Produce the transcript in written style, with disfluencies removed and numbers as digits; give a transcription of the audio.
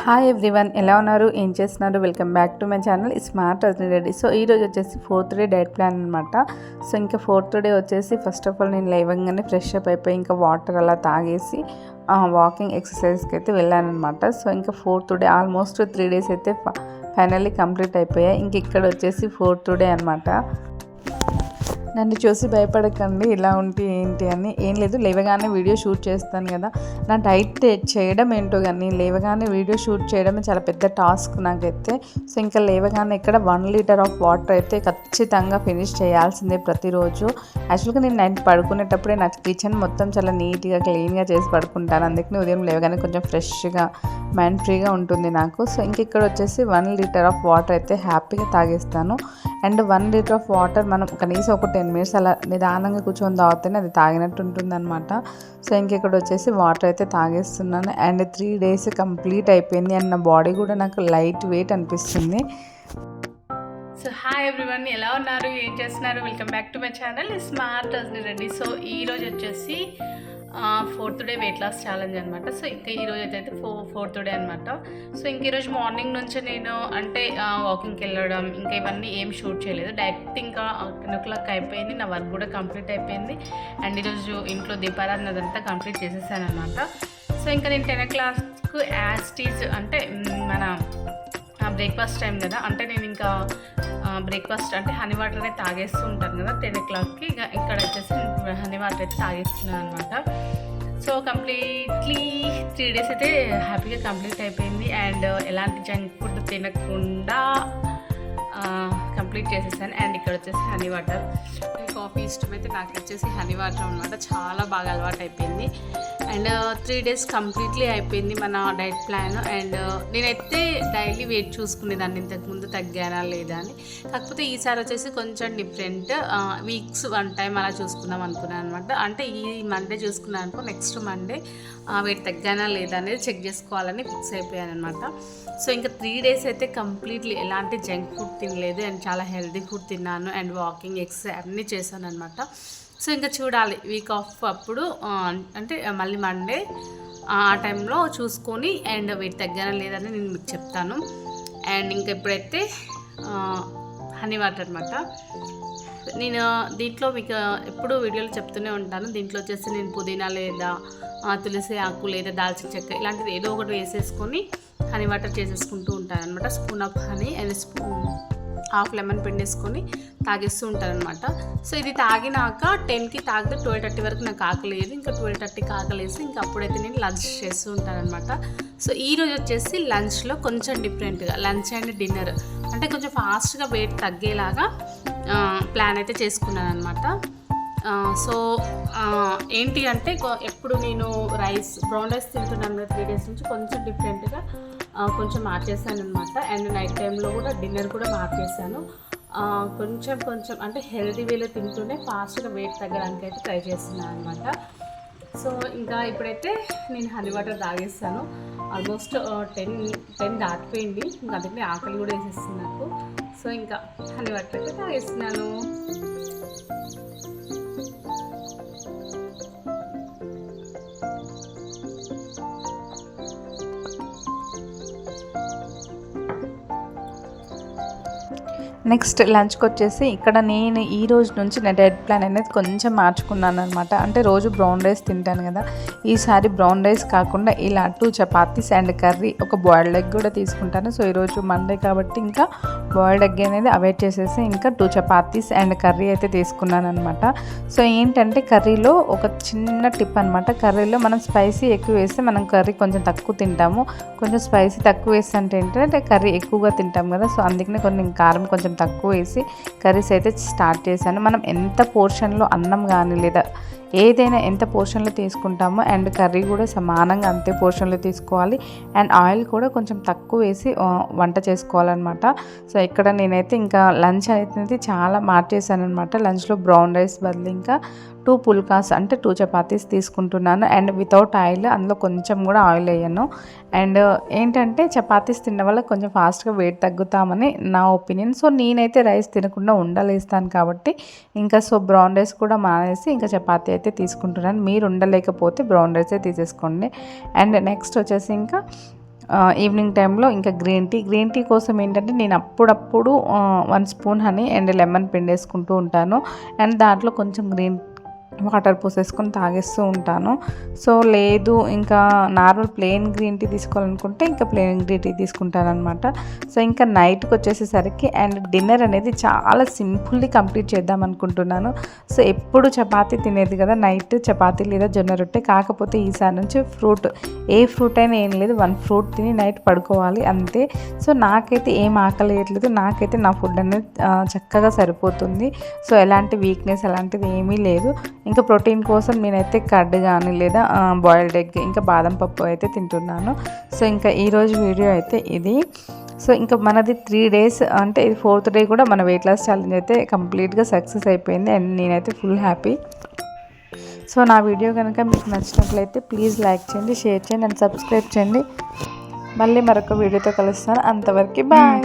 Hi everyone, ఎలా ఉన్నారు, ఏం చేస్తున్నారు? Welcome back to my channel smart us ready. So ఈరోజు వచ్చేసి 4th డే డైట్ ప్లాన్ అనమాట. సో ఇంకా 4th డే వచ్చేసి ఫస్ట్ ఆఫ్ ఆల్ నేను లేవగానే ఫ్రెష్ అప్ అయిపోయి ఇంకా వాటర్ అలా తాగేసి వాకింగ్ ఎక్సర్సైజ్కి అయితే వెళ్ళానమాట. సో ఇంకా 4th డే ఆల్మోస్ట్ 3 డేస్ అయితే ఫైనల్లీ కంప్లీట్ అయిపోయాయి. ఇంక ఇక్కడ వచ్చేసి 4th డే అనమాట. నన్ను చూసి భయపడకండి ఇలా ఉంటే ఏంటి అని, ఏం లేదు, లేవగానే వీడియో షూట్ చేస్తాను కదా. నా డైట్ చేయడం ఏంటో కానీ లేవగానే వీడియో షూట్ చేయడమే చాలా పెద్ద టాస్క్ నాకైతే. సో ఇంకా లేవగానే ఇక్కడ 1 లీటర్ ఆఫ్ వాటర్ అయితే ఖచ్చితంగా ఫినిష్ చేయాల్సిందే ప్రతిరోజు. యాక్చువల్గా నేను నైట్ పడుకునేటప్పుడే నా కిచెన్ మొత్తం చాలా నీట్గా క్లీన్గా చేసి పడుకుంటాను. అందుకని ఉదయం లేవగానే కొంచెం ఫ్రెష్గా మైండ్ ఫ్రీగా ఉంటుంది నాకు. సో ఇంక ఇక్కడ వచ్చేసి 1 లీటర్ ఆఫ్ వాటర్ అయితే హ్యాపీగా తాగేస్తాను. అండ్ 1 లీటర్ ఆఫ్ వాటర్ మనం కనీసం ఒక 10 మినిట్స్ అలా నిదానంగా కూర్చొని తాగితేనే అది తాగినట్టు ఉంటుంది అనమాట. సో ఇంక ఇక్కడ వచ్చేసి వాటర్ అయితే తాగేస్తున్నాను. అండ్ 3 డేస్ కంప్లీట్ అయిపోయింది. అండ్ నా బాడీ కూడా నాకు లైట్ వెయిట్ అనిపిస్తుంది. సో హాయ్ ఎవ్రీవన్, ఎలా ఉన్నారు, ఏం చేస్తున్నారు? Welcome back to my channel smart us ready. So ఈరోజు వచ్చేసి 4th day weight loss challenge అనమాట. సో ఇంకా ఈరోజు అయితే 4th డే అనమాట. సో ఇంక ఈరోజు మార్నింగ్ నుంచి నేను అంటే వాకింగ్కి వెళ్ళడం ఇంకా ఇవన్నీ ఏం షూట్ చేయలేదు. డైరెక్ట్ ఇంకా 10 o'clock అయిపోయింది. నా వర్క్ కూడా కంప్లీట్ అయిపోయింది. అండ్ ఈరోజు ఇంట్లో దీపారాధన అదంతా కంప్లీట్ చేసేసాను అనమాట. సో ఇంకా నేను 10 o'clock యాస్టీజ్ అంటే మన బ్రేక్ఫాస్ట్ టైం కదా, అంటే నేను ఇంకా బ్రేక్ఫాస్ట్ అంటే హనీ వాటర్ అయితే తాగేస్తూ ఉంటాను కదా 10 o'clockకి. ఇక ఇక్కడ వచ్చేసి హనీ వాటర్ అయితే తాగేస్తున్నాను అనమాట. సో కంప్లీట్లీ 3 డేస్ అయితే హ్యాపీగా కంప్లీట్ అయిపోయింది. అండ్ ఎలాంటి జంక్ ఫుడ్ తినకుండా కంప్లీట్ చేసేసాను. అండ్ ఇక్కడ వచ్చేసి హనీ వాటర్, కాఫీ ఇష్టమైతే నాకు వచ్చేసి హనీ వాటర్ అనమాట. చాలా బాగా అలవాటు అయిపోయింది. అండ్ 3 డేస్ కంప్లీట్లీ అయిపోయింది మన డైట్ ప్లాన్. అండ్ నేనైతే డైలీ వెయిట్ చూసుకునేదాన్ని ఇంతకుముందు తగ్గానా లేదా అని. కాకపోతే ఈసారి వచ్చేసి కొంచెం డిఫరెంట్, వీక్స్ 1 టైం అలా చూసుకుందాం అనుకున్నాను అనమాట. అంటే ఈ మండే చూసుకున్నాను అనుకో, నెక్స్ట్ మండే వెయిట్ తగ్గానా లేదా అనేది చెక్ చేసుకోవాలని ఫిక్స్ అయిపోయాను అనమాట. సో ఇంకా 3 డేస్ అయితే కంప్లీట్లీ ఎలాంటి జంక్ ఫుడ్ తినలేదు. అండ్ చాలా హెల్తీ ఫుడ్ తిన్నాను. అండ్ వాకింగ్ ఎక్సర్సైజ్ అన్నీ చేశాను అనమాట. సో ఇంకా చూడాలి వీక్ ఆఫ్ అప్పుడు అంటే మళ్ళీ మండే ఆ టైంలో చూసుకొని అండ్ వెయిట్ తగ్గానా లేదని నేను మీకు చెప్తాను. అండ్ ఇంకా ఇప్పుడైతే హనీ వాటర్ అనమాట. నేను దీంట్లో మీకు ఎప్పుడు వీడియోలో చెప్తూనే ఉంటాను. దీంట్లో వచ్చేసి నేను పుదీనా లేదా తులసి ఆకు లేదా దాల్చిన చెక్క ఇలాంటిది ఏదో ఒకటి వేసేసుకొని హనీ వాటర్ చేసేసుకుంటూ ఉంటాను అనమాట. Spoon of honey and spoon half lemon పిండేసుకొని తాగేస్తూ ఉంటాను అనమాట. సో ఇది తాగినాక 10కి తాగితే 12:30 వరకు నాకు ఆకలేదు. ఇంకా 12:30కి ఆకలేసి ఇంకా అప్పుడైతే నేను లంచ్ చేస్తూ ఉంటాను అనమాట. సో ఈరోజు వచ్చేసి లంచ్లో కొంచెం డిఫరెంట్గా లంచ్ అండ్ డిన్నర్ అంటే కొంచెం ఫాస్ట్గా వెయిట్ తగ్గేలాగా ప్లాన్ అయితే చేసుకున్నాను అనమాట. సో ఏంటి అంటే ఎప్పుడు నేను బ్రౌన్ రైస్ తింటున్నాను కదా 3 డేస్ నుంచి, కొంచెం డిఫరెంట్గా కొంచెం మార్చేసాను అనమాట. అండ్ నైట్ టైంలో కూడా డిన్నర్ కూడా మార్చేసాను. కొంచెం అంటే హెల్తీ వేలో తింటూనే ఫాస్ట్గా వెయిట్ తగ్గడానికి అయితే ట్రై చేస్తున్నాను అనమాట. సో ఇంకా ఇప్పుడైతే నేను హనీ వాటర్ తాగేస్తాను. ఆల్మోస్ట్ 10 దాటిపోయింది. ఇంకా అందుకని ఆకలి కూడా వేసేస్తుంది నాకు. సో ఇంకా హనీ వాటర్ అయితే తాగేస్తున్నాను. నెక్స్ట్ లంచ్కి వచ్చేసి ఇక్కడ నేను ఈ రోజు నుంచి నా డైట్ ప్లాన్ అనేది కొంచెం మార్చుకున్నాను అనమాట. అంటే రోజు బ్రౌన్ రైస్ తింటాను కదా, ఈసారి బ్రౌన్ రైస్ కాకుండా ఇలా 2 చపాతీస్ అండ్ కర్రీ, ఒక బాయిల్డ్ ఎగ్ కూడా తీసుకుంటాను. సో ఈరోజు మండే కాబట్టి ఇంకా బాయిల్డ్ ఎగ్ అనేది అవాయిడ్ చేసేసి ఇంకా 2 చపాతీస్ అండ్ కర్రీ అయితే తీసుకున్నాను అనమాట. సో ఏంటంటే కర్రీలో ఒక చిన్న టిప్ అనమాట. కర్రీలో మనం స్పైసీ ఎక్కువ వేస్తే మనం కర్రీ కొంచెం తక్కువ తింటాము. కొంచెం స్పైసీ తక్కువ వేస్తే ఏంటంటే కర్రీ ఎక్కువగా తింటాం కదా. సో అందుకనే కొన్ని కారం కొంచెం తక్కువ వేసి కర్రీస్ అయితే స్టార్ట్ చేశాను. మనం ఎంత పోర్షన్లో అన్నం కానీ లేదా ఏదైనా ఎంత పోర్షన్లో తీసుకుంటామో అండ్ కర్రీ కూడా సమానంగా అంతే పోర్షన్లో తీసుకోవాలి. అండ్ ఆయిల్ కూడా కొంచెం తక్కువ వేసి వంట చేసుకోవాలన్నమాట. సో ఇక్కడ నేనైతే ఇంకా లంచ్ అనేది చాలా మార్చేసాను అనమాట. లంచ్లో బ్రౌన్ రైస్ బదులు ఇంకా 2 పుల్కాస్ అంటే 2 చపాతీస్ తీసుకుంటున్నాను. అండ్ వితౌట్ ఆయిల్, అందులో కొంచెం కూడా ఆయిల్ వేయను. అండ్ ఏంటంటే చపాతీస్ తినడం వల్ల కొంచెం ఫాస్ట్గా వెయిట్ తగ్గుతామని నా ఒపీనియన్. సో నేనైతే రైస్ తినకుండా ఉండలేస్తాను కాబట్టి ఇంకా బ్రౌన్ రైస్ కూడా మానేసి ఇంకా చపాతీ అయితే తీసుకుంటున్నాను. మీరు ఉండలేకపోతే బ్రౌన్ రైసే తీసేసుకోండి. అండ్ నెక్స్ట్ వచ్చేసి ఇంకా ఈవినింగ్ టైంలో ఇంకా గ్రీన్ టీ కోసం ఏంటంటే నేను అప్పుడప్పుడు 1 స్పూన్ హనీ అండ్ లెమన్ పిండేసుకుంటూ ఉంటాను. అండ్ దాంట్లో కొంచెం గ్రీన్ వాటర్ పోసేసుకొని తాగేస్తూ ఉంటాను. సో లేదు ఇంకా నార్మల్ ప్లెయిన్ గ్రీన్ టీ తీసుకోవాలనుకుంటే ఇంకా ప్లెయిన్ గ్రీన్ టీ తీసుకుంటాను అనమాట. సో ఇంకా నైట్కి వచ్చేసేసరికి అండ్ డిన్నర్ అనేది చాలా సింపుల్లీ కంప్లీట్ చేద్దాం అనుకుంటున్నాను. సో ఎప్పుడు చపాతీ తినేది కదా, నైట్ చపాతీ లేదా జొన్న రొట్టె. కాకపోతే ఈసారి నుంచి ఏ ఫ్రూట్ అయినా ఏం లేదు, 1 ఫ్రూట్ తిని నైట్ పడుకోవాలి అంతే. సో నాకైతే ఏం ఆకలేయట్లేదు, నాకైతే నా ఫుడ్ అనేది చక్కగా సరిపోతుంది. సో ఎలాంటి వీక్నెస్ అలాంటిది ఏమీ లేదు. ఇంకా ప్రోటీన్ కోసం నేనైతే కర్డ్ కానీ లేదా బాయిల్డ్ ఎగ్ ఇంకా బాదం పప్పు అయితే తింటున్నాను. సో ఇంకా ఈరోజు వీడియో అయితే ఇది. సో ఇంకా మనది 3 డేస్ అంటే ఇది 4th డే కూడా మన వెయిట్ లాస్ ఛాలెంజ్ అయితే కంప్లీట్గా సక్సెస్ అయిపోయింది అండ్ నేనైతే ఫుల్ హ్యాపీ. సో నా వీడియో కనుక మీకు నచ్చినట్లయితే ప్లీజ్ లైక్ చేయండి, షేర్ చేయండి అండ్ సబ్స్క్రైబ్ చేయండి. మళ్ళీ మరొక వీడియోతో కలుస్తాను. అంతవరకు బాయ్.